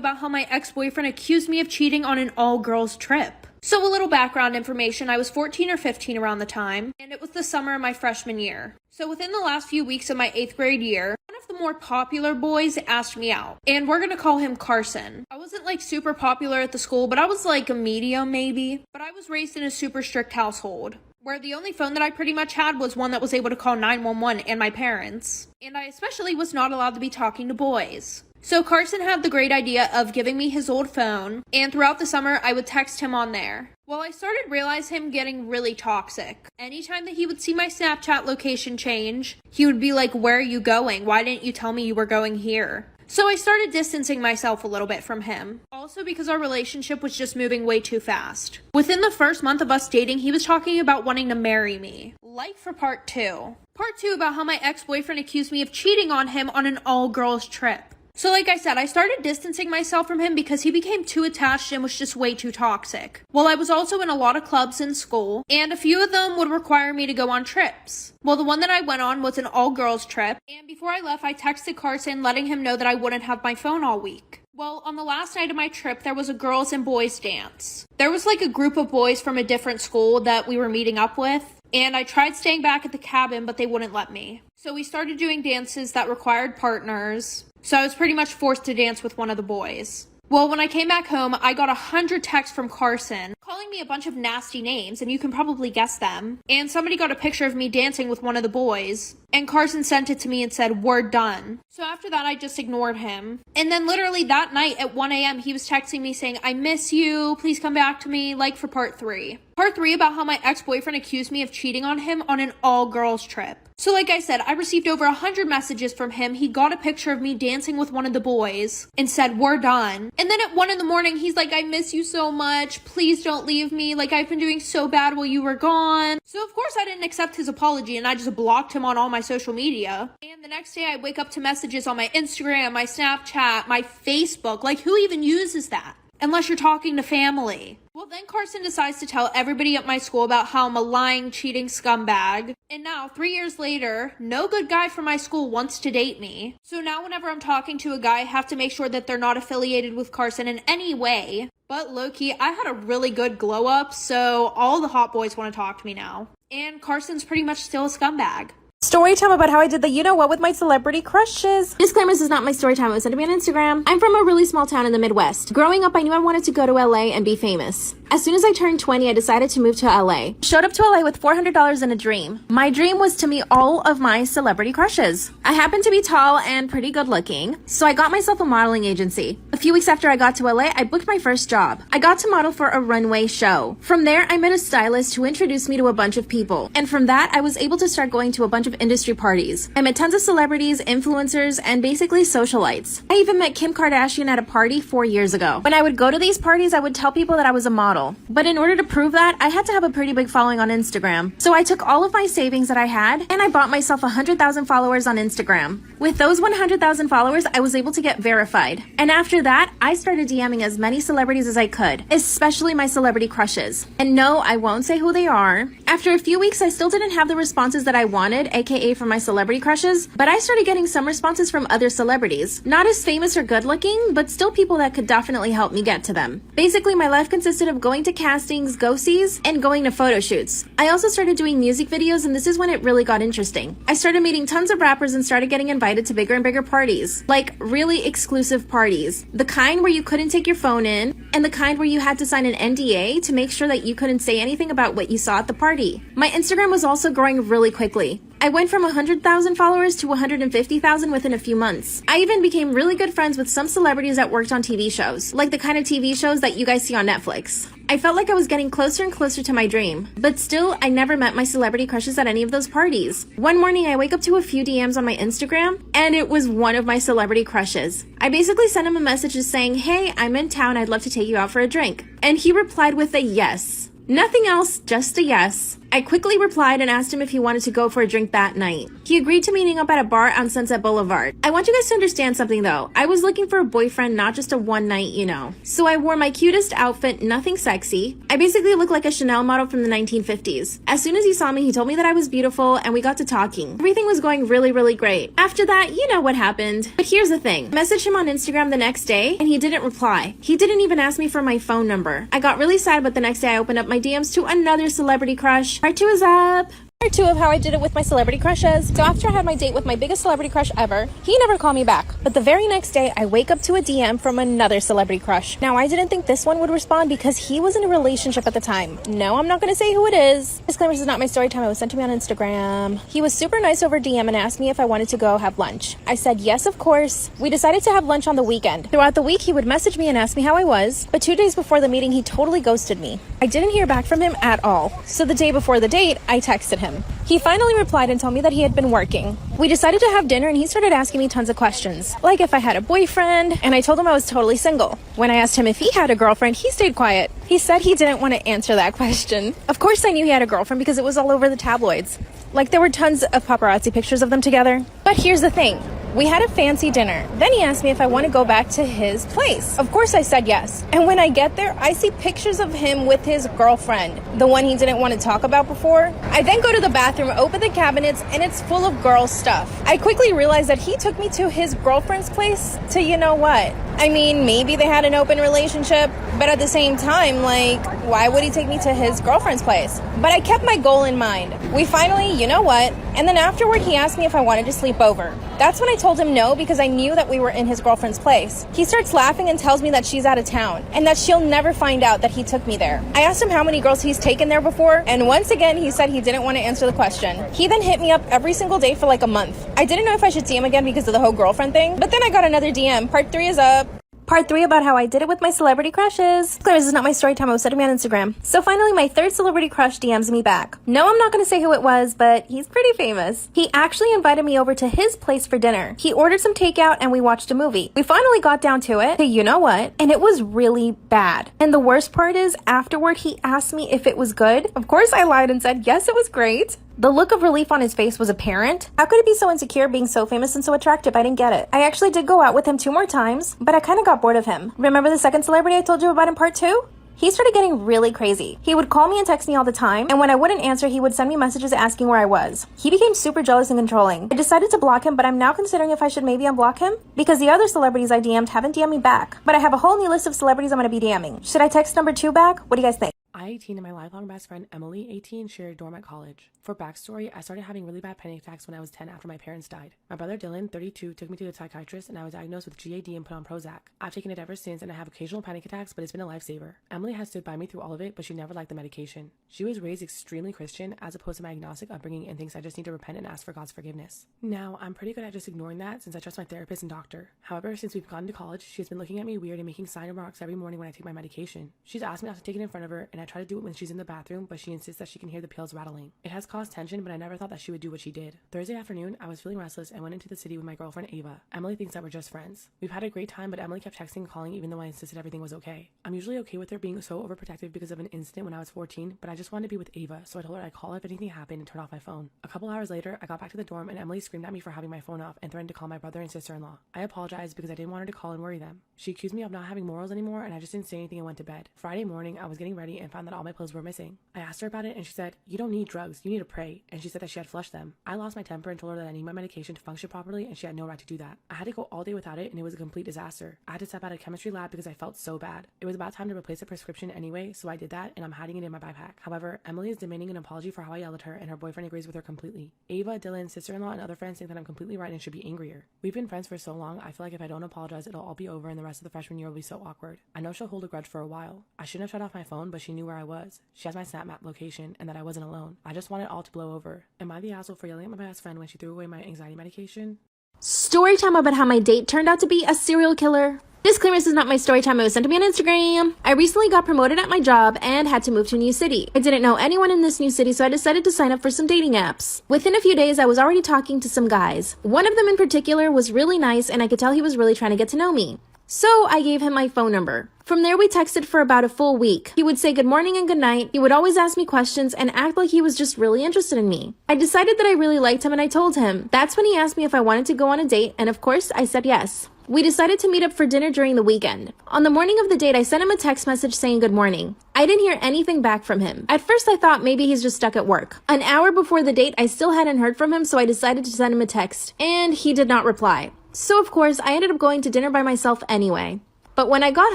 about how my ex-boyfriend accused me of cheating on an all-girls trip. So a little background information, I was 14 or 15 around the time, and it was the summer of my freshman year. So within the last few weeks of my 8th grade year, one of the more popular boys asked me out, and we're gonna call him Carson. I wasn't like super popular at the school, but I was like a medium maybe, but I was raised in a super strict household, where the only phone that I pretty much had was one that was able to call 911 and my parents. And I especially was not allowed to be talking to boys. So Carson had the great idea of giving me his old phone, and throughout the summer I would text him on there. Well, I started realizing him getting really toxic. Anytime that he would see my Snapchat location change, he would be like, "Where are you going? Why didn't you tell me you were going here?" So I started distancing myself a little bit from him. Also because our relationship was just moving way too fast. Within the first month of us dating, he was talking about wanting to marry me. Like for part 2. Part 2 about how my ex-boyfriend accused me of cheating on him on an all-girls trip. So like I said, I started distancing myself from him because he became too attached and was just way too toxic. Well, I was also in a lot of clubs in school, and a few of them would require me to go on trips. Well, the one that I went on was an all-girls trip, and before I left, I texted Carson letting him know that I wouldn't have my phone all week. Well, on the last night of my trip, there was a girls and boys dance. There was like a group of boys from a different school that we were meeting up with, and I tried staying back at the cabin, but they wouldn't let me. So we started doing dances that required partners. So I was pretty much forced to dance with one of the boys. Well, when I came back home, I got 100 texts from Carson calling me a bunch of nasty names, and you can probably guess them. And somebody got a picture of me dancing with one of the boys, and Carson sent it to me and said, "We're done." So after that, I just ignored him. And then literally that night at 1 a.m., he was texting me saying, "I miss you, please come back to me," like for part 3. Part 3 about how my ex-boyfriend accused me of cheating on him on an all-girls trip. So like I said, I received over 100 messages from him. He got a picture of me dancing with one of the boys and said, "We're done." And then at 1 in the morning, he's like, "I miss you so much. Please don't leave me. Like, I've been doing so bad while you were gone." So of course I didn't accept his apology, and I just blocked him on all my social media. And the next day I wake up to messages on my Instagram, my Snapchat, my Facebook. Like, who even uses that? Unless you're talking to family. Well, then Carson decides to tell everybody at my school about how I'm a lying, cheating scumbag. And now, 3 years later, no good guy from my school wants to date me. So now whenever I'm talking to a guy, I have to make sure that they're not affiliated with Carson in any way. But low-key, I had a really good glow-up, so all the hot boys want to talk to me now. And Carson's pretty much still a scumbag. Story time about how I did the you-know-what with my celebrity crushes. Disclaimer, this is not my story time. It was sent to me on Instagram. I'm from a really small town in the Midwest. Growing up, I knew I wanted to go to LA and be famous. As soon as I turned 20, I decided to move to LA. Showed up to LA with $400 and a dream. My dream was to meet all of my celebrity crushes. I happened to be tall and pretty good looking, so I got myself a modeling agency. A few weeks after I got to LA, I booked my first job. I got to model for a runway show. From there, I met a stylist who introduced me to a bunch of people. And from that, I was able to start going to a bunch of industry parties. I met tons of celebrities, influencers, and basically socialites. I even met Kim Kardashian at a party 4 years ago. When I would go to these parties, I would tell people that I was a model. But in order to prove that, I had to have a pretty big following on Instagram. So I took all of my savings that I had, and I bought myself 100,000 followers on Instagram. With those 100,000 followers, I was able to get verified. And after that, I started DMing as many celebrities as I could, especially my celebrity crushes. And no, I won't say who they are. After a few weeks, I still didn't have the responses that I wanted, aka from my celebrity crushes, but I started getting some responses from other celebrities. Not as famous or good looking, but still people that could definitely help me get to them. Basically, my life consisted of going to castings, go-sees, and going to photo shoots. I also started doing music videos, and this is when it really got interesting. I started meeting tons of rappers and started getting invited to bigger and bigger parties. Like, really exclusive parties. The kind where you couldn't take your phone in, and the kind where you had to sign an NDA to make sure that you couldn't say anything about what you saw at the party. My Instagram was also growing really quickly. I went from 100,000 followers to 150,000 within a few months. I even became really good friends with some celebrities that worked on TV shows, like the kind of TV shows that you guys see on Netflix. I felt like I was getting closer and closer to my dream, but still, I never met my celebrity crushes at any of those parties. One morning, I wake up to a few DMs on my Instagram, and it was one of my celebrity crushes. I basically sent him a message just saying, "Hey, I'm in town, I'd love to take you out for a drink." And he replied with a yes. Nothing else, just a yes. I quickly replied and asked him if he wanted to go for a drink that night. He agreed to meeting up at a bar on Sunset Boulevard. I want you guys to understand something though. I was looking for a boyfriend, not just a one night, you know. So I wore my cutest outfit, nothing sexy. I basically looked like a Chanel model from the 1950s. As soon as he saw me, he told me that I was beautiful and we got to talking. Everything was going really great. After that, you know what happened. But here's the thing. I messaged him on Instagram the next day and he didn't reply. He didn't even ask me for my phone number. I got really sad, but the next day I opened up my DMs to another celebrity crush. Part 2 is up. Part 2 of how I did it with my celebrity crushes. So after I had my date with my biggest celebrity crush ever, he never called me back. But the very next day, I wake up to a DM from another celebrity crush. Now, I didn't think this one would respond because he was in a relationship at the time. No, I'm not going to say who it is. Disclaimer, this is not my story time. It was sent to me on Instagram. He was super nice over DM and asked me if I wanted to go have lunch. I said yes, of course. We decided to have lunch on the weekend. Throughout the week, he would message me and ask me how I was. But 2 days before the meeting, he totally ghosted me. I didn't hear back from him at all. So the day before the date, I texted him. He finally replied and told me that he had been working. We decided to have dinner and he started asking me tons of questions, like if I had a boyfriend, and I told him I was totally single. When I asked him if he had a girlfriend, he stayed quiet. He said he didn't want to answer that question. Of course I knew he had a girlfriend because it was all over the tabloids. Like there were tons of paparazzi pictures of them together. But here's the thing. We had a fancy dinner. Then he asked me if I want to go back to his place. Of course I said yes. And when I get there, I see pictures of him with his girlfriend, the one he didn't want to talk about before. I then go to the bathroom, open the cabinets, and it's full of girl stuff. I quickly realized that he took me to his girlfriend's place to, you know what? I mean, maybe they had an open relationship, but at the same time, like, why would he take me to his girlfriend's place? But I kept my goal in mind. We finally, you know what? And then afterward, he asked me if I wanted to sleep over. That's when I told him no because I knew that we were in his girlfriend's place. He starts laughing and tells me that she's out of town and that she'll never find out that he took me there. I asked him how many girls he's taken there before, and once again, he said he didn't want to answer the question. He then hit me up every single day for like a month. I didn't know if I should see him again because of the whole girlfriend thing, but then I got another DM. Part 3 is up. Part 3 about how I did it with my celebrity crushes. Clear, this is not my story time. I was sending me on Instagram. So finally, my third celebrity crush DMs me back. No, I'm not going to say who it was, but he's pretty famous. He actually invited me over to his place for dinner. He ordered some takeout and we watched a movie. We finally got down to it. Hey, you know what? And it was really bad. And the worst part is, afterward, he asked me if it was good. Of course, I lied and said, yes, it was great. The look of relief on his face was apparent. How could he be so insecure being so famous and so attractive? I didn't get it. I actually did go out with him 2 more times, but I kind of got bored of him. Remember the second celebrity I told you about in part 2? He started getting really crazy. He would call me and text me all the time, and when I wouldn't answer, he would send me messages asking where I was. He became super jealous and controlling. I decided to block him, but I'm now considering if I should maybe unblock him, because the other celebrities I DM'd haven't DM'd me back. But I have a whole new list of celebrities I'm going to be DMing. Should I text number 2 back? What do you guys think? I, 18, and my lifelong best friend, Emily, 18, shared a dorm at college. For backstory, I started having really bad panic attacks when I was 10 after my parents died. My brother Dylan, 32, took me to a psychiatrist and I was diagnosed with GAD and put on Prozac. I've taken it ever since and I have occasional panic attacks, but it's been a lifesaver. Emily has stood by me through all of it, but she never liked the medication. She was raised extremely Christian as opposed to my agnostic upbringing and thinks I just need to repent and ask for God's forgiveness. Now, I'm pretty good at just ignoring that since I trust my therapist and doctor. However, since we've gone to college, she's been looking at me weird and making sign remarks every morning when I take my medication. She's asked me not to take it in front of her and I try to do it when she's in the bathroom, but she insists that she can hear the pills rattling. It has caused tension, but I never thought that she would do what she did. Thursday afternoon, I was feeling restless and went into the city with my girlfriend Ava. Emily thinks that we're just friends. We've had a great time, but Emily kept texting and calling even though I insisted everything was okay. I'm usually okay with her being so overprotective because of an incident when I was 14, but I just wanted to be with Ava, so I told her I'd call if anything happened and turn off my phone. A couple hours later, I got back to the dorm and Emily screamed at me for having my phone off and threatened to call my brother and sister-in-law. I apologized because I didn't want her to call and worry them. She accused me of not having morals anymore and I just didn't say anything and went to bed. Friday morning, I was getting ready and found that all my clothes were missing. I asked her about it and she said, "You don't need drugs, you need to pray," and she said that she had flushed them. I lost my temper and told her that I need my medication to function properly and she had no right to do that. I had to go all day without it and it was a complete disaster. I had to step out of chemistry lab because I felt so bad. It was about time to replace the prescription anyway, so I did that and I'm hiding it in my backpack. However, Emily is demanding an apology for how I yelled at her and her boyfriend agrees with her completely. Ava, Dylan, sister-in-law, and other friends think that I'm completely right and should be angrier. We've been friends for so long, I feel like if I don't apologize, it'll all be over and the rest of the freshman year will be so awkward. I know she'll hold a grudge for a while. I shouldn't have shut off my phone, but she knew where I was. She has my Snap Map location and that I wasn't alone. I just want it all to blow over. Am I the asshole for yelling at my best friend when she threw away my anxiety medication? Story time about how my date turned out to be a serial killer. Disclaimer, this is not my story time. It was sent to me on Instagram. I recently got promoted at my job and had to move to a new city. I didn't know anyone in this new city, so I decided to sign up for some dating apps. Within a few days, I was already talking to some guys. One of them in particular was really nice and I could tell he was really trying to get to know me. So I gave him my phone number. From there, we texted for about a full week. He would say good morning and good night. He would always ask me questions and act like he was just really interested in me. I decided that I really liked him and I told him. That's when he asked me if I wanted to go on a date, and of course, I said yes. We decided to meet up for dinner during the weekend. On the morning of the date, I sent him a text message saying good morning. I didn't hear anything back from him. At first, I thought maybe he's just stuck at work. An hour before the date, I still hadn't heard from him, so I decided to send him a text. And he did not reply. So of course, I ended up going to dinner by myself anyway. But when I got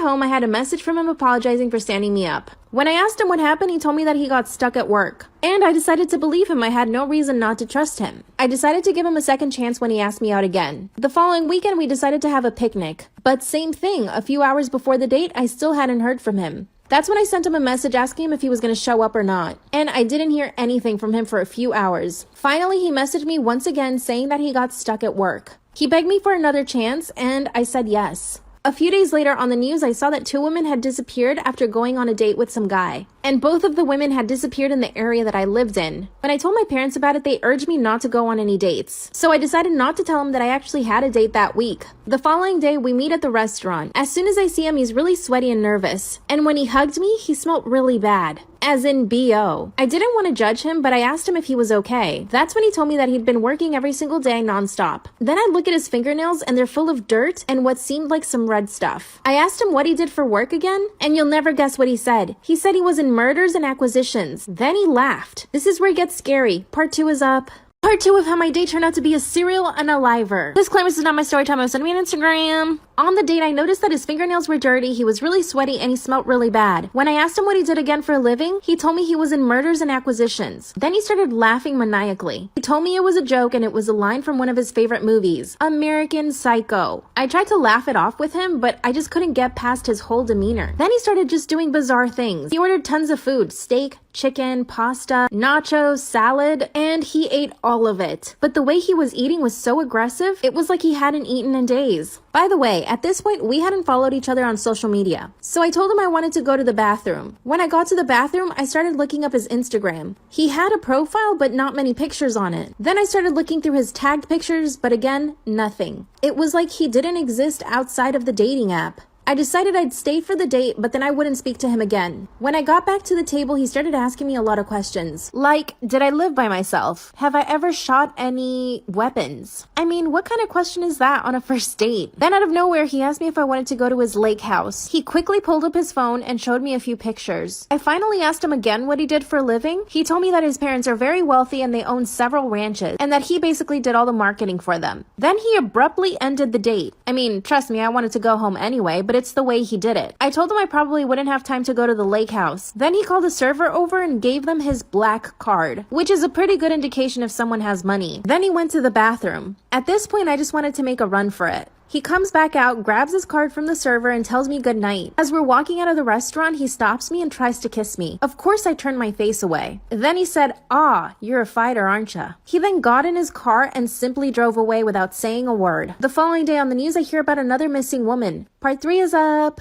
home, I had a message from him apologizing for standing me up. When I asked him what happened, he told me that he got stuck at work. And I decided to believe him. I had no reason not to trust him. I decided to give him a second chance when he asked me out again. The following weekend, we decided to have a picnic. But same thing, a few hours before the date, I still hadn't heard from him. That's when I sent him a message asking him if he was going to show up or not. And I didn't hear anything from him for a few hours. Finally, he messaged me once again saying that he got stuck at work. He begged me for another chance, and I said yes. A few days later on the news, I saw that 2 women had disappeared after going on a date with some guy. And both of the women had disappeared in the area that I lived in. When I told my parents about it, they urged me not to go on any dates. So I decided not to tell them that I actually had a date that week. The following day, we meet at the restaurant. As soon as I see him, he's really sweaty and nervous. And when he hugged me, he smelled really bad. As in B.O. I didn't want to judge him, but I asked him if he was okay. That's when he told me that he'd been working every single day nonstop. Then I'd look at his fingernails and they're full of dirt and what seemed like some red stuff. I asked him what he did for work again, and you'll never guess what he said. He said he was in mergers and acquisitions. Then he laughed. This is where it gets scary. Part 2 is up. Part 2 of how my date turned out to be a serial unaliver. Disclaimer, this is not my story time. I was sending me on Instagram. On the date, I noticed that his fingernails were dirty, he was really sweaty, and he smelled really bad. When I asked him what he did again for a living, he told me he was in mergers and acquisitions. Then he started laughing maniacally. He told me it was a joke and it was a line from one of his favorite movies, American Psycho. I tried to laugh it off with him, but I just couldn't get past his whole demeanor. Then he started just doing bizarre things. He ordered tons of food, steak, chicken, pasta, nachos, salad, and he ate all of it. But the way he was eating was so aggressive, it was like he hadn't eaten in days. By the way, at this point, we hadn't followed each other on social media. So I told him I wanted to go to the bathroom. When I got to the bathroom, I started looking up his Instagram. He had a profile, but not many pictures on it. Then I started looking through his tagged pictures, but again, nothing. It was like he didn't exist outside of the dating app. I decided I'd stay for the date, but then I wouldn't speak to him again. When I got back to the table, he started asking me a lot of questions. Like, did I live by myself? Have I ever shot any weapons? I mean, what kind of question is that on a first date? Then out of nowhere, he asked me if I wanted to go to his lake house. He quickly pulled up his phone and showed me a few pictures. I finally asked him again what he did for a living. He told me that his parents are very wealthy and they own several ranches, and that he basically did all the marketing for them. Then he abruptly ended the date. I mean, trust me, I wanted to go home anyway, but it's the way he did it. I told him I probably wouldn't have time to go to the lake house. Then he called a server over and gave them his black card, which is a pretty good indication if someone has money. Then he went to the bathroom. At this point, I just wanted to make a run for it. He comes back out, grabs his card from the server, and tells me good night. As we're walking out of the restaurant, he stops me and tries to kiss me. Of course, I turned my face away. Then he said, "Ah, you're a fighter, aren't ya?" He then got in his car and simply drove away without saying a word. The following day on the news, I hear about another missing woman. Part 3 is up.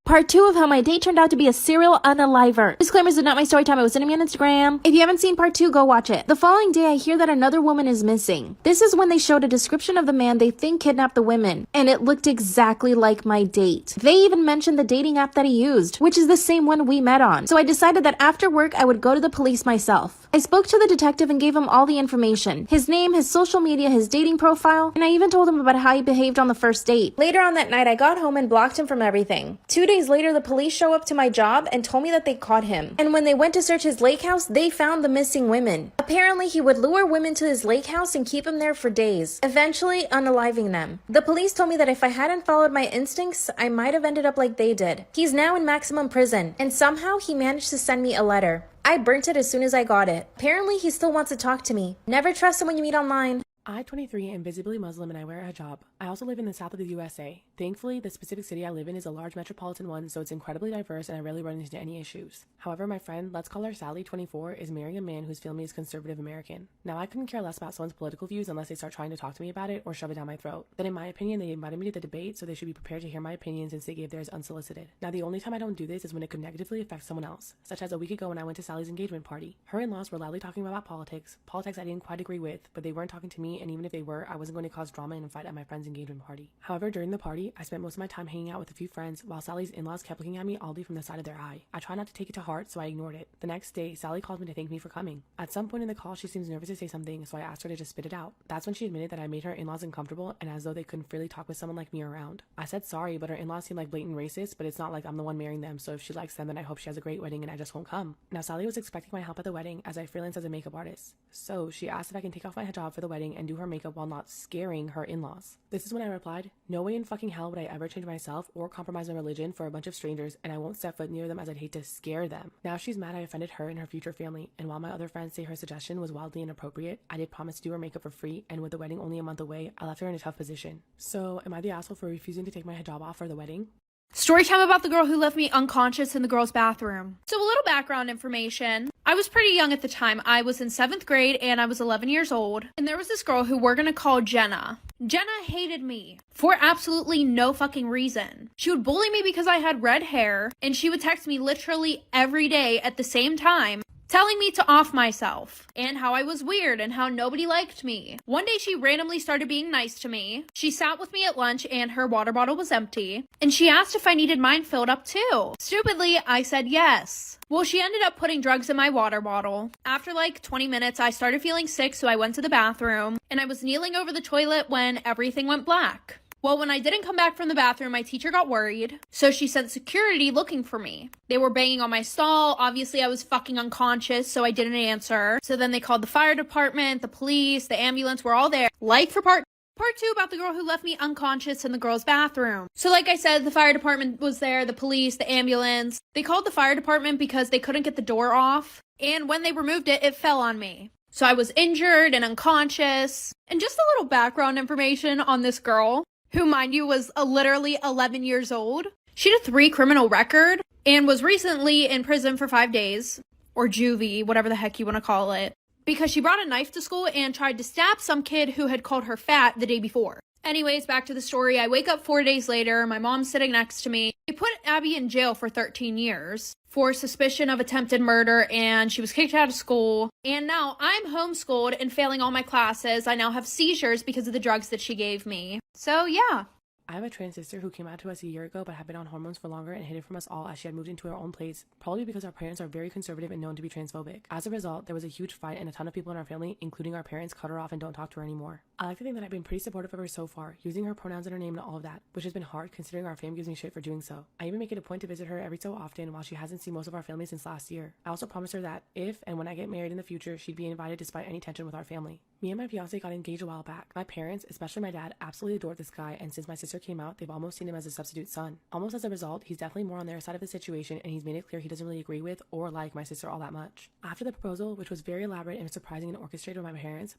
Part 2 of how my date turned out to be a serial unaliver. Disclaimers is not my story time. It was sending me on Instagram. If you haven't seen part 2, go watch it. The following day, I hear that another woman is missing. This is when they showed a description of the man they think kidnapped the women, and it looked exactly like my date. They even mentioned the dating app that he used, which is the same one we met on. So I decided that after work, I would go to the police myself. I spoke to the detective and gave him all the information. His name, his social media, his dating profile, and I even told him about how he behaved on the first date. Later on that night, I got home and blocked him from everything. 2 days later, the police show up to my job and told me that they caught him. And when they went to search his lake house, they found the missing women. Apparently, he would lure women to his lake house and keep them there for days, eventually unaliving them. The police told me that if I hadn't followed my instincts, I might have ended up like they did. He's now in maximum prison, and somehow he managed to send me a letter. I burnt it as soon as I got it. Apparently, he still wants to talk to me. Never trust him when you meet online. I'm 23 and visibly Muslim, and I wear a hijab. I also live in the south of the USA. Thankfully, the specific city I live in is a large metropolitan one, so it's incredibly diverse and I rarely run into any issues. However, my friend, let's call her Sally, 24, is marrying a man whose family is conservative American. Now, I couldn't care less about someone's political views unless they start trying to talk to me about it or shove it down my throat. Then in my opinion, they invited me to the debate, so they should be prepared to hear my opinions since they gave theirs unsolicited. Now, the only time I don't do this is when it could negatively affect someone else, such as a week ago when I went to Sally's engagement party. Her in-laws were loudly talking about politics I didn't quite agree with, but they weren't talking to me, and even if they were, I wasn't going to cause drama and a fight at my friend's engagement. engagement party. However, during the party, I spent most of my time hanging out with a few friends while Sally's in-laws kept looking at me oddly from the side of their eye. I tried not to take it to heart, so I ignored it. The next day, Sally called me to thank me for coming. At some point in the call, she seems nervous to say something, so I asked her to just spit it out. That's when she admitted that I made her in-laws uncomfortable and as though they couldn't freely talk with someone like me around. I said sorry, but her in-laws seem like blatant racists, but it's not like I'm the one marrying them, so if she likes them, then I hope she has a great wedding and I just won't come. Now, Sally was expecting my help at the wedding as I freelance as a makeup artist. So she asked if I can take off my hijab for the wedding and do her makeup while not scaring her in-laws. This is when I replied, no way in fucking hell would I ever change myself or compromise my religion for a bunch of strangers, and I won't step foot near them as I'd hate to scare them. Now she's mad I offended her and her future family, and while my other friends say her suggestion was wildly inappropriate, I did promise to do her makeup for free, and with the wedding only a month away, I left her in a tough position. So am I the asshole for refusing to take my hijab off for the wedding? Story time about the girl who left me unconscious in the girls' bathroom. So a little background information. I was pretty young at the time. I was in 7th grade and I was 11 years old. And there was this girl who we're gonna call Jenna. Jenna hated me for absolutely no fucking reason. She would bully me because I had red hair, and she would text me literally every day at the same time, telling me to off myself and how I was weird and how nobody liked me. One day she randomly started being nice to me. She sat with me at lunch and her water bottle was empty, and she asked if I needed mine filled up too. Stupidly, I said yes. Well, she ended up putting drugs in my water bottle. After like 20 minutes, I started feeling sick, so I went to the bathroom and I was kneeling over the toilet when everything went black. Well, when I didn't come back from the bathroom, my teacher got worried, so she sent security looking for me. They were banging on my stall. Obviously, I was fucking unconscious, so I didn't answer. So then they called the fire department, the police, the ambulance, were all there. Like for part 2 about the girl who left me unconscious in the girls' bathroom. So like I said, the fire department was there, the police, the ambulance. They called the fire department because they couldn't get the door off, and when they removed it, it fell on me. So I was injured and unconscious. And just a little background information on this girl, who, mind you, was literally 11 years old. She had a 3 criminal record and was recently in prison for 5 days, or juvie, whatever the heck you want to call it, because she brought a knife to school and tried to stab some kid who had called her fat the day before. Anyways, back to the story. I wake up 4 days later. My mom's sitting next to me. They put Abby in jail for 13 years for suspicion of attempted murder, and she was kicked out of school. And now I'm homeschooled and failing all my classes. I now have seizures because of the drugs that she gave me. So yeah. I have a trans sister who came out to us a year ago but had been on hormones for longer and hid it from us all as she had moved into her own place, probably because our parents are very conservative and known to be transphobic. As a result, there was a huge fight and a ton of people in our family, including our parents, cut her off and don't talk to her anymore. I like to think that I've been pretty supportive of her so far, using her pronouns in her name and all of that, which has been hard considering our fam gives me shit for doing so. I even make it a point to visit her every so often while she hasn't seen most of our family since last year. I also promised her that if and when I get married in the future, she'd be invited despite any tension with our family. Me and my fiance got engaged a while back. My parents, especially my dad, absolutely adored this guy, and since my sister came out, they've almost seen him as a substitute son. Almost as a result, he's definitely more on their side of the situation, and he's made it clear he doesn't really agree with or like my sister all that much. After the proposal, which was very elaborate and surprising and orchestrated by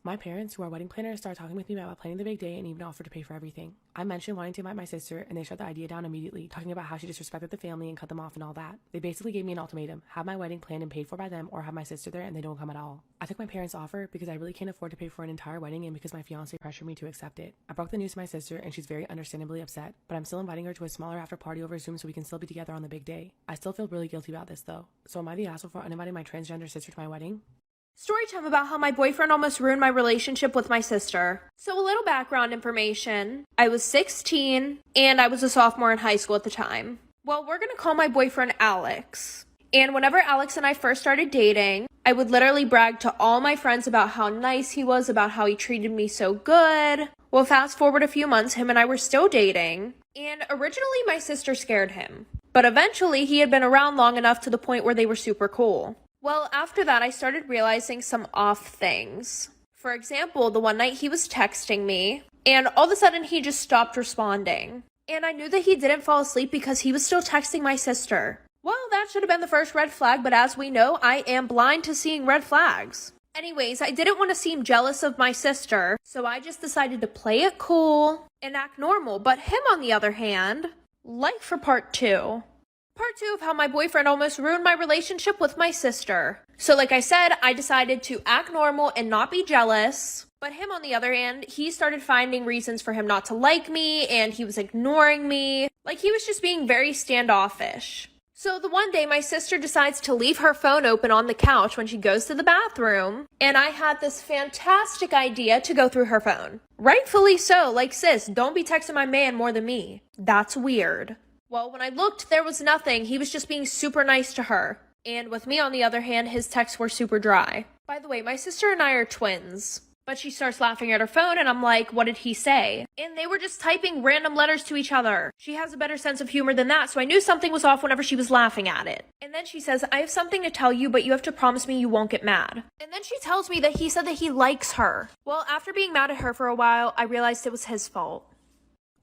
my parents, who are wedding planners, started talking with me about planning the big day and even offered to pay for everything. I mentioned wanting to invite my sister, and they shut the idea down immediately, talking about how she disrespected the family and cut them off and all that. They basically gave me an ultimatum: have my wedding planned and paid for by them, or have my sister there and they don't come at all. I took my parents' offer because I really can't afford to pay for an entire wedding and because my fiance pressured me to accept it. I broke the news to my sister and she's very understandably upset, but I'm still inviting her to a smaller after party over Zoom so we can still be together on the big day. I still feel really guilty about this though. So am I the asshole for uninviting my transgender sister to my wedding? Story time about how my boyfriend almost ruined my relationship with my sister. So a little background information. I was 16 and I was a sophomore in high school at the time. Well, we're gonna call my boyfriend Alex. And whenever Alex and I first started dating, I would literally brag to all my friends about how nice he was, about how he treated me so good. Well, fast forward a few months, him and I were still dating. And originally my sister scared him. But eventually he had been around long enough to the point where they were super cool. Well, after that, I started realizing some off things. For example, the one night he was texting me, and all of a sudden he just stopped responding. And I knew that he didn't fall asleep because he was still texting my sister. Well, that should have been the first red flag, but as we know, I am blind to seeing red flags. Anyways, I didn't want to seem jealous of my sister, so I just decided to play it cool and act normal. But him, on the other hand, like for part 2. Part 2 of how my boyfriend almost ruined my relationship with my sister. So like I said, I decided to act normal and not be jealous. But him, on the other hand, he started finding reasons for him not to like me, and he was ignoring me. Like, he was just being very standoffish. So the one day my sister decides to leave her phone open on the couch when she goes to the bathroom, and I had this fantastic idea to go through her phone. Rightfully so, like, sis, don't be texting my man more than me. That's weird. Well, when I looked, there was nothing. He was just being super nice to her. And with me, on the other hand, his texts were super dry. By the way, my sister and I are twins. But she starts laughing at her phone, and I'm like, what did he say? And they were just typing random letters to each other. She has a better sense of humor than that, so I knew something was off whenever she was laughing at it. And then she says, I have something to tell you, but you have to promise me you won't get mad. And then she tells me that he said that he likes her. Well, after being mad at her for a while, I realized it was his fault.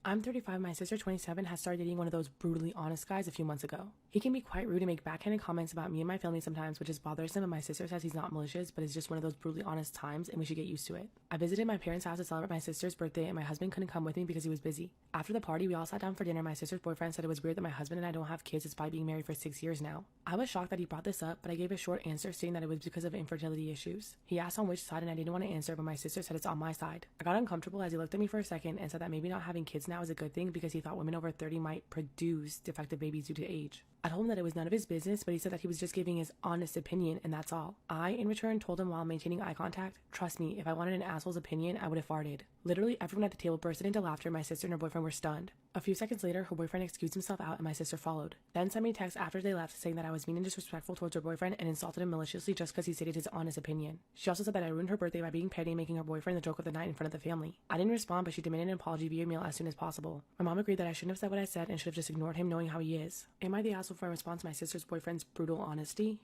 I'm 35, my sister 27 has started dating one of those brutally honest guys a few months ago. He can be quite rude and make backhanded comments about me and my family sometimes, which is bothersome, and my sister says he's not malicious, but it's just one of those brutally honest times and we should get used to it. I visited my parents' house to celebrate my sister's birthday and my husband couldn't come with me because he was busy. After the party, we all sat down for dinner. My sister's boyfriend said it was weird that my husband and I don't have kids despite being married for 6 years now. I was shocked that he brought this up, but I gave a short answer stating that it was because of infertility issues. He asked on which side and I didn't want to answer, but my sister said it's on my side. I got uncomfortable as he looked at me for a second and said that maybe not having kids now is a good thing because he thought women over 30 might produce defective babies due to age. I told him that it was none of his business, but he said that he was just giving his honest opinion, and that's all. I, in return, told him while maintaining eye contact, trust me, if I wanted an asshole's opinion, I would have farted. Literally, everyone at the table bursted into laughter. My sister and her boyfriend were stunned. A few seconds later, her boyfriend excused himself out and my sister followed. Then sent me a text after they left saying that I was mean and disrespectful towards her boyfriend and insulted him maliciously just because he stated his honest opinion. She also said that I ruined her birthday by being petty and making her boyfriend the joke of the night in front of the family. I didn't respond, but she demanded an apology via email as soon as possible. My mom agreed that I shouldn't have said what I said and should have just ignored him knowing how he is. Am I the asshole for my response to my sister's boyfriend's brutal honesty?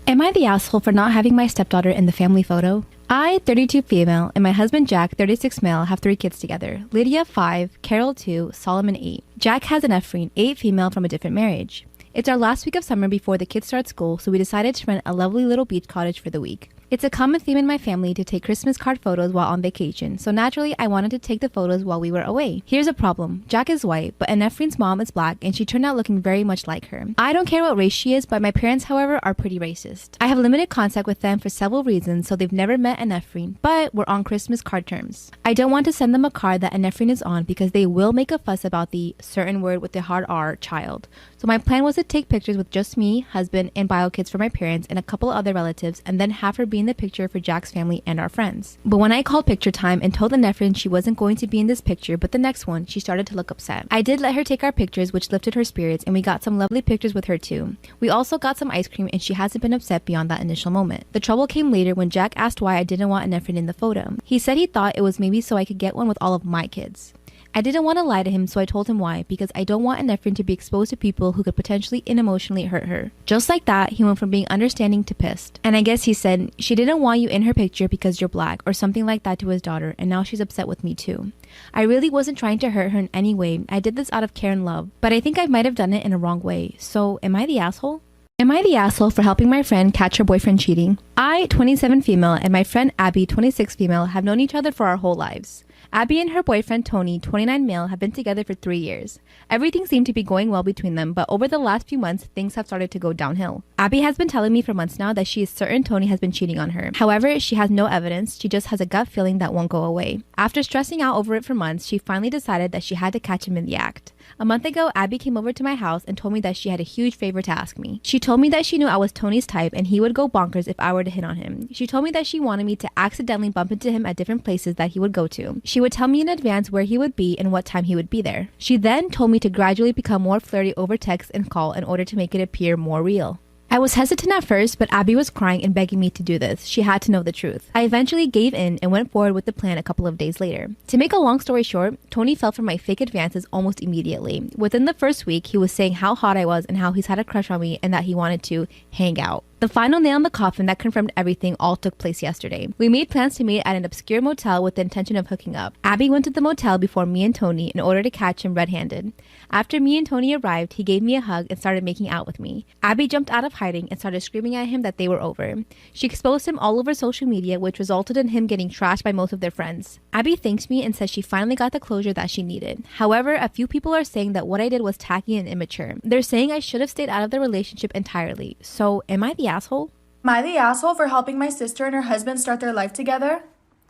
Am I the asshole for not having my stepdaughter in the family photo? I, 32 female, and my husband Jack, 36 male, have 3 kids together. Lydia, 5, Carol, 2, Solomon, 8. Jack has an Ephraim, 8 female from a different marriage. It's our last week of summer before the kids start school, so we decided to rent a lovely little beach cottage for the week. It's a common theme in my family to take Christmas card photos while on vacation, so naturally I wanted to take the photos while we were away. Here's a problem. Jack is white, but Ephraim's mom is black, and she turned out looking very much like her. I don't care what race she is, but my parents, however, are pretty racist. I have limited contact with them for several reasons, so they've never met Ephraim, but we're on Christmas card terms. I don't want to send them a card that Ephraim is on because they will make a fuss about the certain word with the hard R, child. So my plan was to take pictures with just me, husband, and bio kids for my parents and a couple other relatives, and then have her be in the picture for Jack's family and our friends. But when I called picture time and told Ephraim she wasn't going to be in this picture but the next one, she started to look upset. I did let her take our pictures, which lifted her spirits, and we got some lovely pictures with her too. We also got some ice cream, and she hasn't been upset beyond that initial moment. The trouble came later when Jack asked why I didn't want Ephraim in the photo. He said he thought it was maybe so I could get one with all of my kids. I didn't want to lie to him, so I told him why, because I don't want Ephraim to be exposed to people who could potentially and emotionally hurt her. Just like that, he went from being understanding to pissed. And I guess he said, she didn't want you in her picture because you're black, or something like that to his daughter, and now she's upset with me too. I really wasn't trying to hurt her in any way. I did this out of care and love, but I think I might have done it in a wrong way. So, am I the asshole? Am I the asshole for helping my friend catch her boyfriend cheating? I, 27 female, and my friend Abby, 26 female, have known each other for our whole lives. Abby and her boyfriend Tony, 29 male, have been together for 3 years. Everything seemed to be going well between them, but over the last few months, things have started to go downhill. Abby has been telling me for months now that she is certain Tony has been cheating on her. However, she has no evidence. She just has a gut feeling that won't go away. After stressing out over it for months, she finally decided that she had to catch him in the act. A month ago, Abby came over to my house and told me that she had a huge favor to ask me. She told me that she knew I was Tony's type and he would go bonkers if I were to hit on him. She told me that she wanted me to accidentally bump into him at different places that he would go to. She would tell me in advance where he would be and what time he would be there. She then told me to gradually become more flirty over text and call in order to make it appear more real. I was hesitant at first, but Abby was crying and begging me to do this. She had to know the truth. I eventually gave in and went forward with the plan a couple of days later. To make a long story short, Tony fell for my fake advances almost immediately. Within the first week, he was saying how hot I was and how he's had a crush on me and that he wanted to hang out. The final nail in the coffin that confirmed everything all took place yesterday. We made plans to meet at an obscure motel with the intention of hooking up. Abby went to the motel before me and Tony in order to catch him red-handed. After me and Tony arrived, he gave me a hug and started making out with me. Abby jumped out of hiding and started screaming at him that they were over. She exposed him all over social media, which resulted in him getting trashed by most of their friends. Abby thanks me and says she finally got the closure that she needed. However, a few people are saying that what I did was tacky and immature. They're saying I should have stayed out of the relationship entirely. So, am I the asshole? Am I the asshole for helping my sister and her husband start their life together?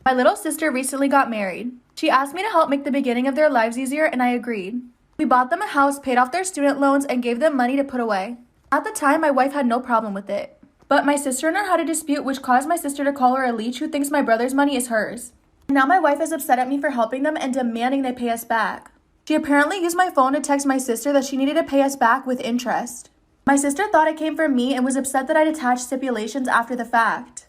My little sister recently got married. She asked me to help make the beginning of their lives easier, and I agreed. We bought them a house, paid off their student loans, and gave them money to put away. At the time, my wife had no problem with it. But my sister and I had a dispute which caused my sister to call her a leech who thinks my brother's money is hers. Now my wife is upset at me for helping them and demanding they pay us back. She apparently used my phone to text my sister that she needed to pay us back with interest. My sister thought it came from me and was upset that I'd attached stipulations after the fact.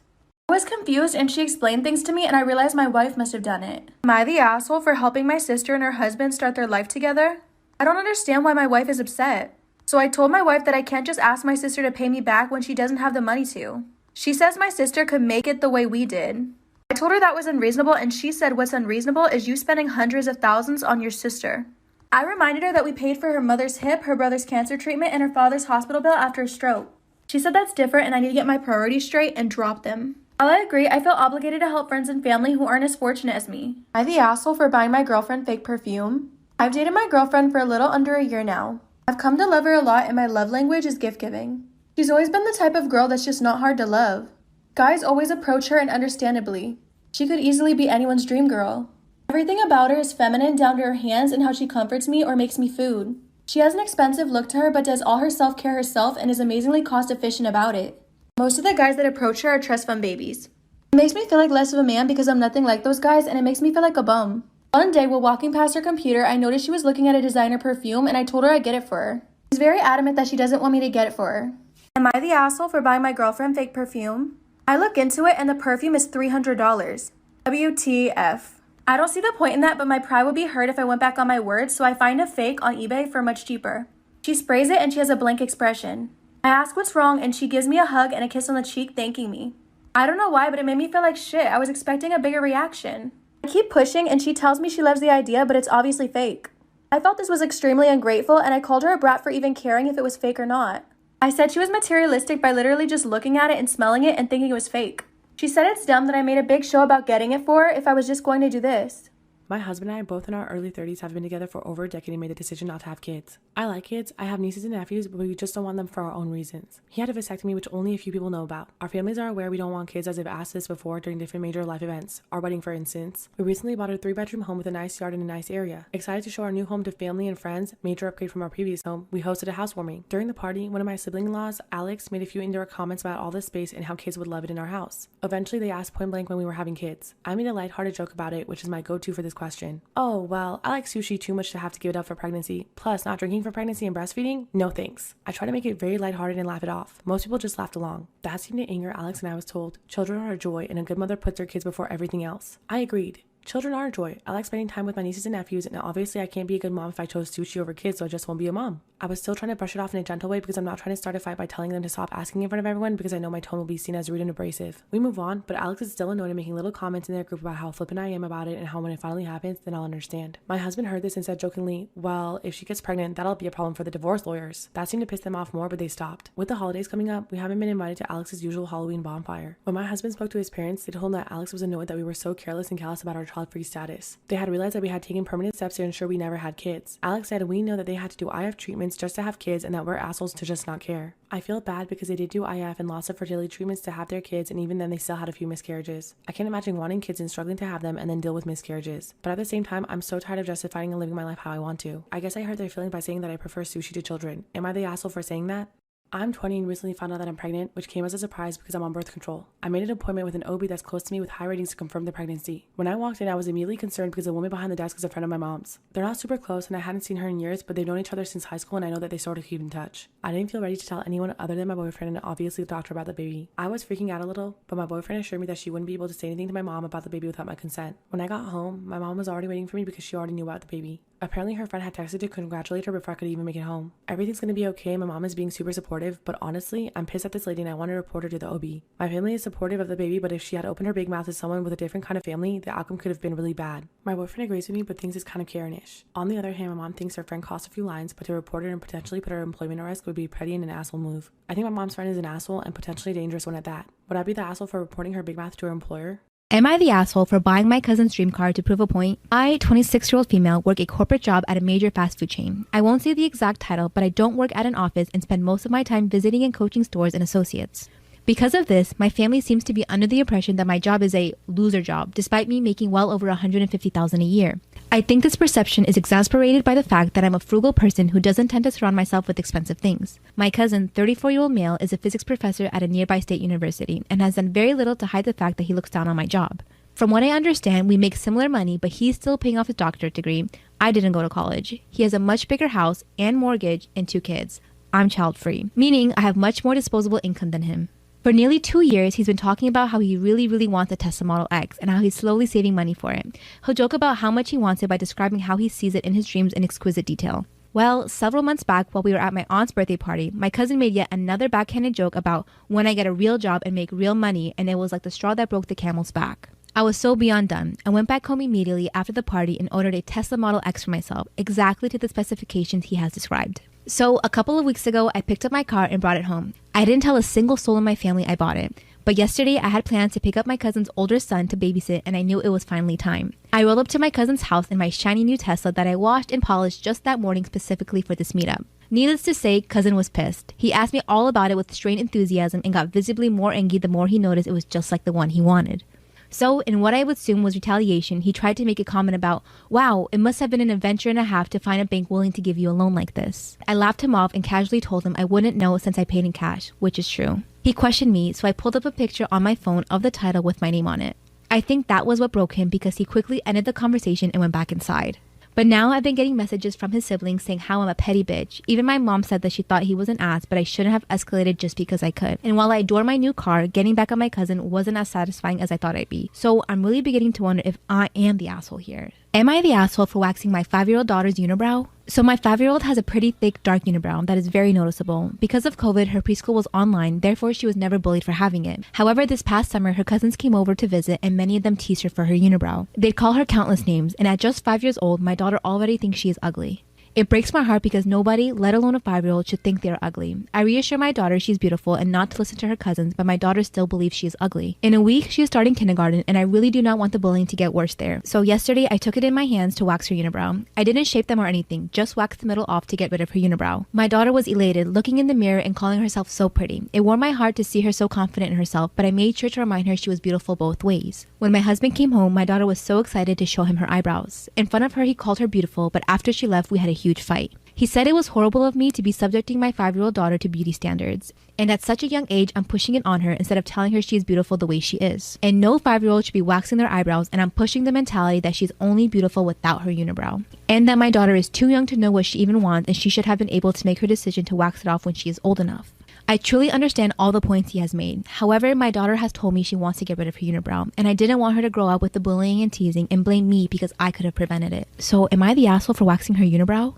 I was confused and she explained things to me and I realized my wife must have done it. Am I the asshole for helping my sister and her husband start their life together? I don't understand why my wife is upset. So I told my wife that I can't just ask my sister to pay me back when she doesn't have the money to. She says my sister could make it the way we did. I told her that was unreasonable and she said what's unreasonable is you spending hundreds of thousands on your sister. I reminded her that we paid for her mother's hip, her brother's cancer treatment, and her father's hospital bill after a stroke. She said that's different and I need to get my priorities straight and drop them. While I agree, I feel obligated to help friends and family who aren't as fortunate as me. Am I the asshole for buying my girlfriend fake perfume? I've dated my girlfriend for a little under a year now. I've come to love her a lot and my love language is gift giving. She's always been the type of girl that's just not hard to love. Guys always approach her and understandably. She could easily be anyone's dream girl. Everything about her is feminine down to her hands and how she comforts me or makes me food. She has an expensive look to her but does all her self-care herself and is amazingly cost efficient about it. Most of the guys that approach her are trust fund babies. It makes me feel like less of a man because I'm nothing like those guys and it makes me feel like a bum. One day, while walking past her computer, I noticed she was looking at a designer perfume and I told her I'd get it for her. She's very adamant that she doesn't want me to get it for her. Am I the asshole for buying my girlfriend fake perfume? I look into it and the perfume is $300. WTF. I don't see the point in that, but my pride would be hurt if I went back on my word, so I find a fake on eBay for much cheaper. She sprays it and she has a blank expression. I ask what's wrong and she gives me a hug and a kiss on the cheek thanking me. I don't know why, but it made me feel like shit. I was expecting a bigger reaction. I keep pushing and she tells me she loves the idea, but it's obviously fake. I felt this was extremely ungrateful and I called her a brat for even caring if it was fake or not. I said she was materialistic by literally just looking at it and smelling it and thinking it was fake. She said it's dumb that I made a big show about getting it for her if I was just going to do this. My husband and I, both in our early 30s, have been together for over a decade and made the decision not to have kids. I like kids, I have nieces and nephews, but we just don't want them for our own reasons. He had a vasectomy, which only a few people know about. Our families are aware we don't want kids as they've asked us before during different major life events. Our wedding, for instance. We recently bought a 3-bedroom home with a nice yard and a nice area. Excited to show our new home to family and friends, major upgrade from our previous home, we hosted a housewarming. During the party, one of my sibling-in-laws, Alex, made a few indirect comments about all the space and how kids would love it in our house. Eventually, they asked point blank when we were having kids. I made a lighthearted joke about it, which is my go-to for this question. Oh, well, I like sushi too much to have to give it up for pregnancy. Plus, not drinking for pregnancy and breastfeeding? No thanks. I try to make it very lighthearted and laugh it off. Most people just laughed along. That seemed to anger Alex and I was told, children are a joy and a good mother puts her kids before everything else. I agreed. Children are a joy. I like spending time with my nieces and nephews, and obviously I can't be a good mom if I chose sushi over kids, so I just won't be a mom. I was still trying to brush it off in a gentle way because I'm not trying to start a fight by telling them to stop asking in front of everyone because I know my tone will be seen as rude and abrasive. We move on, but Alex is still annoyed and making little comments in their group about how flippant I am about it and how when it finally happens, then I'll understand. My husband heard this and said jokingly, well, if she gets pregnant, that'll be a problem for the divorce lawyers. That seemed to piss them off more, but they stopped. With the holidays coming up, we haven't been invited to Alex's usual Halloween bonfire. When my husband spoke to his parents, they told him that Alex was annoyed that we were so careless and callous about our child-free status. They had realized that we had taken permanent steps to ensure we never had kids. Alex said we know that they had to do IF treatments just to have kids and that we're assholes to just not care. I feel bad because they did do IF and lots of fertility treatments to have their kids, and even then they still had a few miscarriages. I can't imagine wanting kids and struggling to have them and then deal with miscarriages. But at the same time, I'm so tired of justifying and living my life how I want to. I guess I hurt their feelings by saying that I prefer sushi to children. Am I the asshole for saying that? I'm 20 and recently found out that I'm pregnant, which came as a surprise because I'm on birth control. I made an appointment with an OB that's close to me with high ratings to confirm the pregnancy. When I walked in, I was immediately concerned because the woman behind the desk is a friend of my mom's. They're not super close and I hadn't seen her in years, but they've known each other since high school and I know that they sort of keep in touch. I didn't feel ready to tell anyone other than my boyfriend and obviously the doctor about the baby. I was freaking out a little, but my boyfriend assured me that she wouldn't be able to say anything to my mom about the baby without my consent. When I got home, my mom was already waiting for me because she already knew about the baby. Apparently her friend had texted to congratulate her before I could even make it home. Everything's gonna be okay, my mom is being super supportive, but honestly, I'm pissed at this lady and I want to report her to the OB. My family is supportive of the baby, but if she had opened her big mouth to someone with a different kind of family, the outcome could have been really bad. My boyfriend agrees with me, but thinks it's kind of Karen-ish. On the other hand, my mom thinks her friend crossed a few lines, but to report her and potentially put her employment at risk would be petty and an asshole move. I think my mom's friend is an asshole and potentially a dangerous one at that. Would I be the asshole for reporting her big mouth to her employer? Am I the asshole for buying my cousin's dream car to prove a point? I, 26-year-old female, work a corporate job at a major fast food chain. I won't say the exact title, but I don't work at an office and spend most of my time visiting and coaching stores and associates. Because of this, my family seems to be under the impression that my job is a loser job, despite me making well over $150,000 a year. I think this perception is exasperated by the fact that I'm a frugal person who doesn't tend to surround myself with expensive things. My cousin, 34-year-old male, is a physics professor at a nearby state university and has done very little to hide the fact that he looks down on my job. From what I understand, we make similar money, but he's still paying off his doctorate degree. I didn't go to college. He has a much bigger house and mortgage and 2 kids. I'm child-free, meaning I have much more disposable income than him. For nearly 2 years, he's been talking about how he really wants a Tesla Model X and how he's slowly saving money for it. He'll joke about how much he wants it by describing how he sees it in his dreams in exquisite detail. Well, several months back while we were at my aunt's birthday party, my cousin made yet another backhanded joke about when I get a real job and make real money, and it was like the straw that broke the camel's back. I was so beyond done. I went back home immediately after the party and ordered a Tesla Model X for myself, exactly to the specifications he has described. So, a couple of weeks ago, I picked up my car and brought it home. I didn't tell a single soul in my family I bought it. But yesterday, I had plans to pick up my cousin's older son to babysit, and I knew it was finally time. I rolled up to my cousin's house in my shiny new Tesla that I washed and polished just that morning specifically for this meetup. Needless to say, cousin was pissed. He asked me all about it with strained enthusiasm and got visibly more angry the more he noticed it was just like the one he wanted. So, in what I would assume was retaliation, he tried to make a comment about, wow, it must have been an adventure and a half to find a bank willing to give you a loan like this. I laughed him off and casually told him I wouldn't know since I paid in cash, which is true. He questioned me, so I pulled up a picture on my phone of the title with my name on it. I think that was what broke him because he quickly ended the conversation and went back inside. But now I've been getting messages from his siblings saying how I'm a petty bitch. Even my mom said that she thought he was an ass, but I shouldn't have escalated just because I could. And while I adore my new car, getting back at my cousin wasn't as satisfying as I thought I'd be. So I'm really beginning to wonder if I am the asshole here. Am I the asshole for waxing my 5-year-old daughter's unibrow? So my 5-year-old has a pretty thick, dark unibrow that is very noticeable. Because of COVID, her preschool was online, therefore she was never bullied for having it. However, this past summer, her cousins came over to visit and many of them teased her for her unibrow. They'd call her countless names, and at just 5 years old, my daughter already thinks she is ugly. It breaks my heart because nobody, let alone a 5-year-old, should think they are ugly. I reassure my daughter she's beautiful and not to listen to her cousins, but my daughter still believes she is ugly. In a week, she is starting kindergarten, and I really do not want the bullying to get worse there. So yesterday, I took it in my hands to wax her unibrow. I didn't shape them or anything, just waxed the middle off to get rid of her unibrow. My daughter was elated, looking in the mirror and calling herself so pretty. It warmed my heart to see her so confident in herself, but I made sure to remind her she was beautiful both ways. When my husband came home, my daughter was so excited to show him her eyebrows. In front of her, he called her beautiful, but after she left, we had a huge fight. He said it was horrible of me to be subjecting my 5-year-old daughter to beauty standards. And at such a young age, I'm pushing it on her instead of telling her she is beautiful the way she is. And no 5-year-old should be waxing their eyebrows, and I'm pushing the mentality that she's only beautiful without her unibrow. And that my daughter is too young to know what she even wants, and she should have been able to make her decision to wax it off when she is old enough. I truly understand all the points he has made. However, my daughter has told me she wants to get rid of her unibrow, and I didn't want her to grow up with the bullying and teasing and blame me because I could have prevented it. So am I the asshole for waxing her unibrow?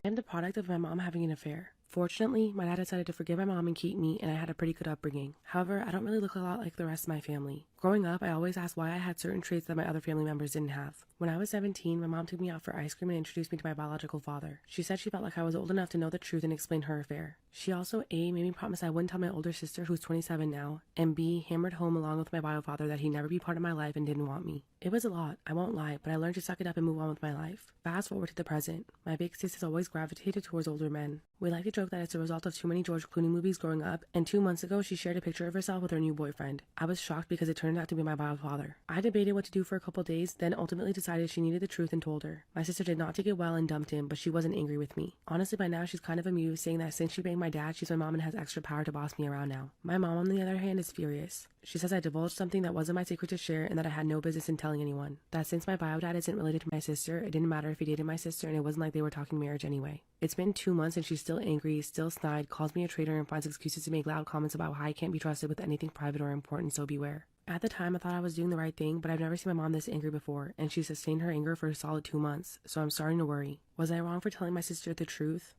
I'm the product of my mom having an affair. Fortunately, my dad decided to forgive my mom and keep me, and I had a pretty good upbringing. However, I don't really look a lot like the rest of my family. Growing up, I always asked why I had certain traits that my other family members didn't have. When I was 17, my mom took me out for ice cream and introduced me to my biological father. She said she felt like I was old enough to know the truth and explain her affair. She also, A, made me promise I wouldn't tell my older sister, who's 27 now, and B, hammered home along with my bio father that he'd never be part of my life and didn't want me. It was a lot, I won't lie, but I learned to suck it up and move on with my life. Fast forward to the present. My big sis has always gravitated towards older men. We like to joke that it's a result of too many George Clooney movies growing up, and 2 months ago she shared a picture of herself with her new boyfriend. I was shocked because it turned out to be my bio father. I debated what to do for a couple days, then ultimately decided she needed the truth and told her. My sister did not take it well and dumped him, but she wasn't angry with me. Honestly, by now she's kind of amused, saying that since she banged my dad, she's my mom and has extra power to boss me around now. My mom, on the other hand, is furious. She says I divulged something that wasn't my secret to share and that I had no business in telling anyone. That since my bio dad isn't related to my sister, it didn't matter if he dated my sister and it wasn't like they were talking marriage anyway. It's been 2 months and she's still angry degree, still snide, calls me a traitor, and finds excuses to make loud comments about how I can't be trusted with anything private or important, so beware. At the time, I thought I was doing the right thing, but I've never seen my mom this angry before, and she sustained her anger for a solid 2 months, so I'm starting to worry. Was I wrong for telling my sister the truth?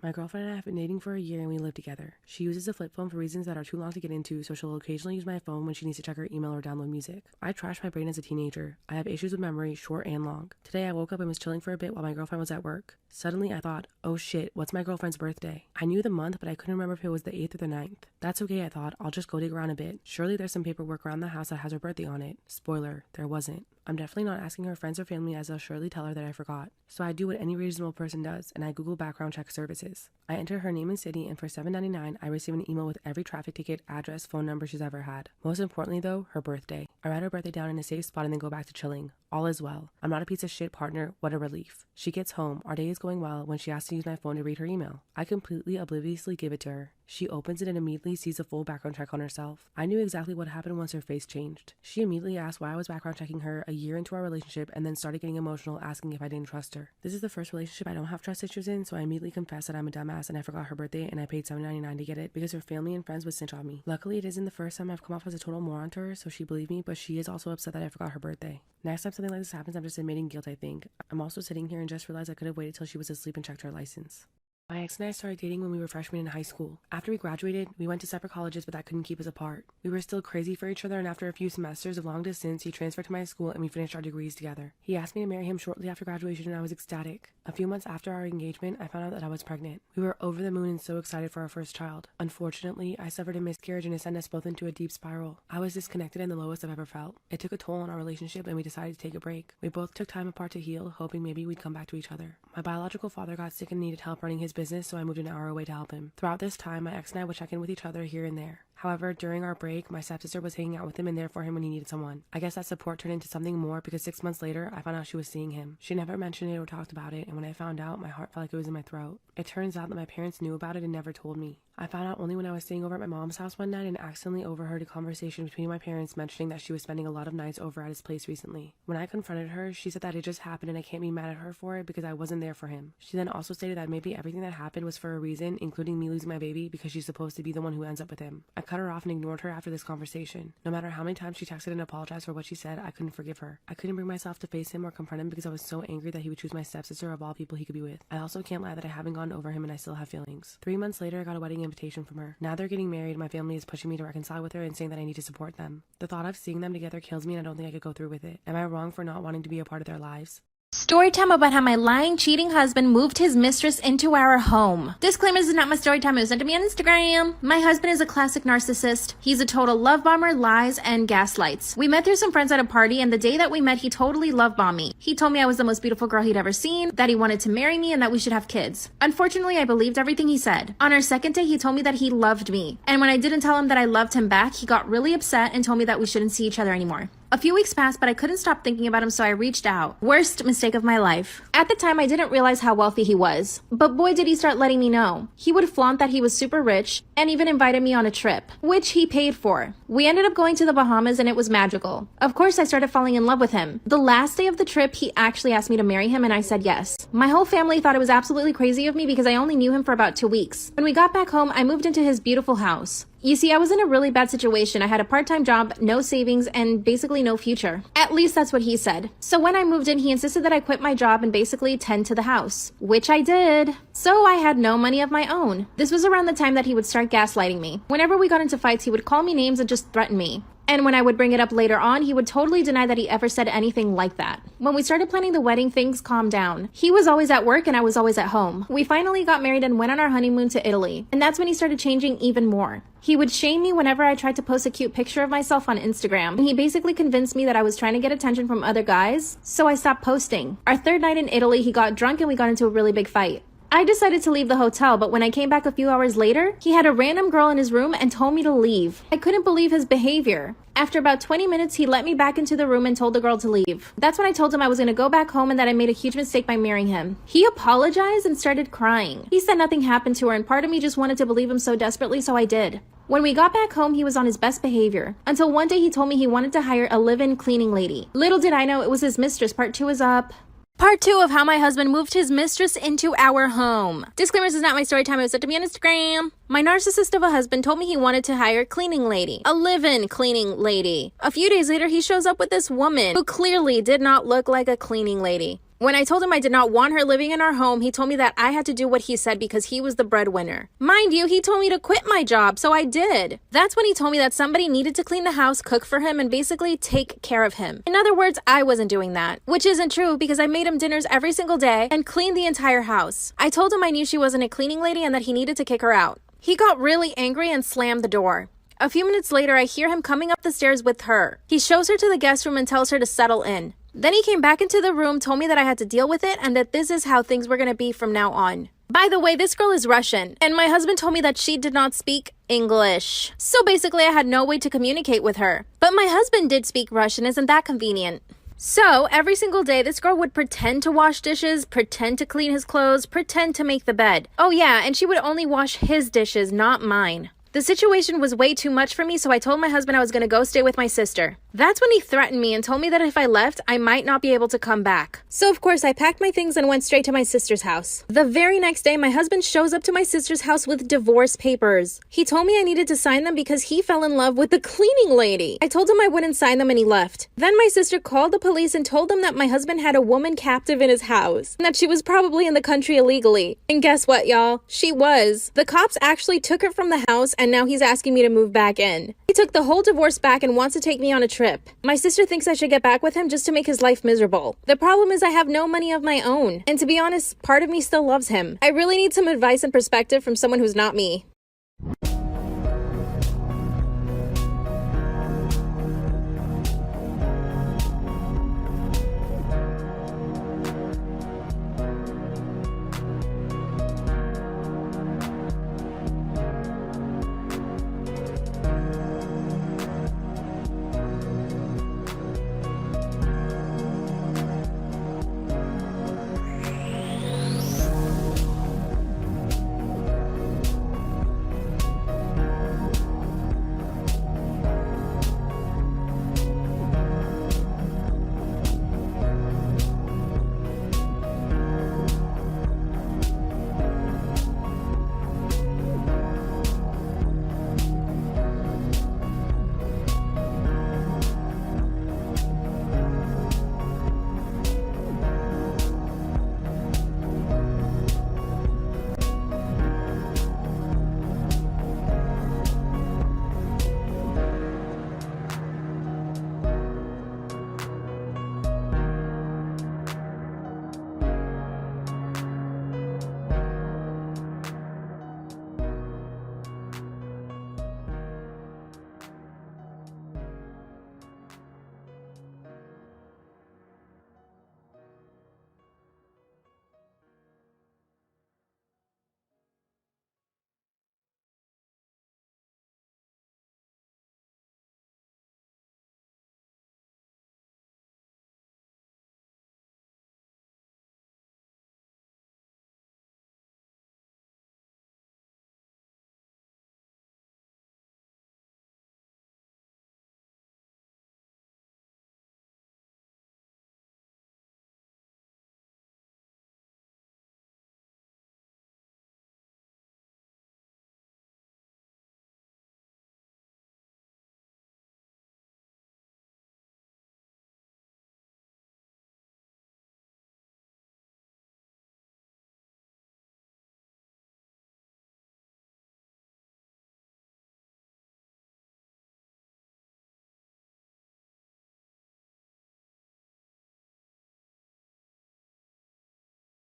My girlfriend and I have been dating for a year and we live together. She uses a flip phone for reasons that are too long to get into, so she'll occasionally use my phone when she needs to check her email or download music. I trashed my brain as a teenager. I have issues with memory, short and long. Today I woke up and was chilling for a bit while my girlfriend was at work. Suddenly I thought, oh shit, what's my girlfriend's birthday? I knew the month, but I couldn't remember if it was the 8th or the 9th. That's okay, I thought. I'll just go dig around a bit. Surely there's some paperwork around the house that has her birthday on it. Spoiler, there wasn't. I'm definitely not asking her friends or family, as they'll surely tell her that I forgot. So I do what any reasonable person does, and I Google background check services. I enter her name and city, and for $7.99, I receive an email with every traffic ticket, address, phone number she's ever had. Most importantly though, her birthday. I write her birthday down in a safe spot and then go back to chilling. All is well. I'm not a piece of shit partner, what a relief. She gets home, our day is going well, when she asks to use my phone to read her email. I completely obliviously give it to her. She opens it and immediately sees a full background check on herself. I knew exactly what happened once her face changed. She immediately asked why I was background checking her a year into our relationship and then started getting emotional, asking if I didn't trust her. This is the first relationship I don't have trust issues in, so I immediately confessed that I'm a dumbass and I forgot her birthday and I paid $7.99 to get it because her family and friends would snitch on me. Luckily, it isn't the first time I've come off as a total moron to her, so she believed me, but she is also upset that I forgot her birthday. Next time something like this happens, I'm just admitting guilt, I think. I'm also sitting here and just realized I could have waited till she was asleep and checked her license. My ex and I started dating when we were freshmen in high school. After we graduated, we went to separate colleges, but that couldn't keep us apart. We were still crazy for each other, and after a few semesters of long distance, he transferred to my school and we finished our degrees together. He asked me to marry him shortly after graduation, and I was ecstatic. A few months after our engagement, I found out that I was pregnant. We were over the moon and so excited for our first child. Unfortunately, I suffered a miscarriage and it sent us both into a deep spiral. I was disconnected and the lowest I've ever felt. It took a toll on our relationship and we decided to take a break. We both took time apart to heal, hoping maybe we'd come back to each other. My biological father got sick and needed help running his business, so I moved an hour away to help him. Throughout this time, my ex and I would check in with each other here and there. However, during our break, my stepsister was hanging out with him and there for him when he needed someone. I guess that support turned into something more because 6 months later, I found out she was seeing him. She never mentioned it or talked about it, and when I found out, my heart felt like it was in my throat. It turns out that my parents knew about it and never told me. I found out only when I was staying over at my mom's house one night and accidentally overheard a conversation between my parents mentioning that she was spending a lot of nights over at his place recently. When I confronted her, she said that it just happened and I can't be mad at her for it because I wasn't there for him. She then also stated that maybe everything that happened was for a reason, including me losing my baby, because she's supposed to be the one who ends up with him. I cut her off and ignored her after this conversation. No matter how many times she texted and apologized for what she said, I couldn't forgive her. I couldn't bring myself to face him or confront him because I was so angry that he would choose my stepsister of all people he could be with. I also can't lie that I haven't gotten over him and I still have feelings. 3 months later, I got a wedding invitation from her. Now they're getting married, my family is pushing me to reconcile with her and saying that I need to support them. The thought of seeing them together kills me and I don't think I could go through with it. Am I wrong for not wanting to be a part of their lives? Story time about how my lying, cheating husband moved his mistress into our home. Disclaimer, this is not my story time. It was sent to me on Instagram. My husband is a classic narcissist. He's a total love bomber, lies, and gaslights. We met through some friends at a party, and the day that we met, he totally love bombed me. He told me I was the most beautiful girl he'd ever seen, that he wanted to marry me, and that we should have kids. Unfortunately, I believed everything he said. On our second day, he told me that he loved me. And when I didn't tell him that I loved him back, he got really upset and told me that we shouldn't see each other anymore. A few weeks passed, but I couldn't stop thinking about him, so I reached out. Worst mistake of my life. At the time, I didn't realize how wealthy he was. But boy, did he start letting me know. He would flaunt that he was super rich and even invited me on a trip, which he paid for. We ended up going to the Bahamas and it was magical. Of course, I started falling in love with him. The last day of the trip, he actually asked me to marry him and I said yes. My whole family thought it was absolutely crazy of me because I only knew him for about 2 weeks. When we got back home, I moved into his beautiful house. You see, I was in a really bad situation. I had a part-time job, no savings, and basically no future. At least that's what he said. So when I moved in, he insisted that I quit my job and basically tend to the house, which I did. So I had no money of my own. This was around the time that he would start gaslighting me. Whenever we got into fights, he would call me names and just threaten me. And when I would bring it up later on, he would totally deny that he ever said anything like that. When we started planning the wedding, things calmed down. He was always at work and I was always at home. We finally got married and went on our honeymoon to Italy. And that's when he started changing even more. He would shame me whenever I tried to post a cute picture of myself on Instagram. And he basically convinced me that I was trying to get attention from other guys, so I stopped posting. Our third night in Italy, he got drunk and we got into a really big fight. I decided to leave the hotel, but when I came back a few hours later, he had a random girl in his room and told me to leave. I couldn't believe his behavior. After about 20 minutes, he let me back into the room and told the girl to leave. That's when I told him I was going to go back home and that I made a huge mistake by marrying him. He apologized and started crying. He said nothing happened to her and part of me just wanted to believe him so desperately, so I did. When we got back home, he was on his best behavior. Until one day he told me he wanted to hire a live-in cleaning lady. Little did I know it was his mistress. Part 2 is up. Part 2 of how my husband moved his mistress into our home. Disclaimer, this is not my story time. It was sent to me on Instagram. My narcissist of a husband told me he wanted to hire a cleaning lady. A live-in cleaning lady. A few days later, he shows up with this woman who clearly did not look like a cleaning lady. When I told him I did not want her living in our home, he told me that I had to do what he said because he was the breadwinner. Mind you, he told me to quit my job, so I did. That's when he told me that somebody needed to clean the house, cook for him, and basically take care of him. In other words, I wasn't doing that. Which isn't true because I made him dinners every single day and cleaned the entire house. I told him I knew she wasn't a cleaning lady and that he needed to kick her out. He got really angry and slammed the door. A few minutes later, I hear him coming up the stairs with her. He shows her to the guest room and tells her to settle in. Then he came back into the room, told me that I had to deal with it and that this is how things were going to be from now on. By the way, this girl is Russian, and my husband told me that she did not speak English. So basically, I had no way to communicate with her. But my husband did speak Russian, isn't that convenient? So, every single day, this girl would pretend to wash dishes, pretend to clean his clothes, pretend to make the bed. Oh yeah, and she would only wash his dishes, not mine. The situation was way too much for me, so I told my husband I was going to go stay with my sister. That's when he threatened me and told me that if I left, I might not be able to come back. So of course, I packed my things and went straight to my sister's house. The very next day, my husband shows up to my sister's house with divorce papers. He told me I needed to sign them because he fell in love with the cleaning lady. I told him I wouldn't sign them and he left. Then my sister called the police and told them that my husband had a woman captive in his house and that she was probably in the country illegally. And guess what, y'all? She was. The cops actually took her from the house and now he's asking me to move back in. He took the whole divorce back and wants to take me on a trip. My sister thinks I should get back with him just to make his life miserable. The problem is I have no money of my own. And to be honest, part of me still loves him. I really need some advice and perspective from someone who's not me.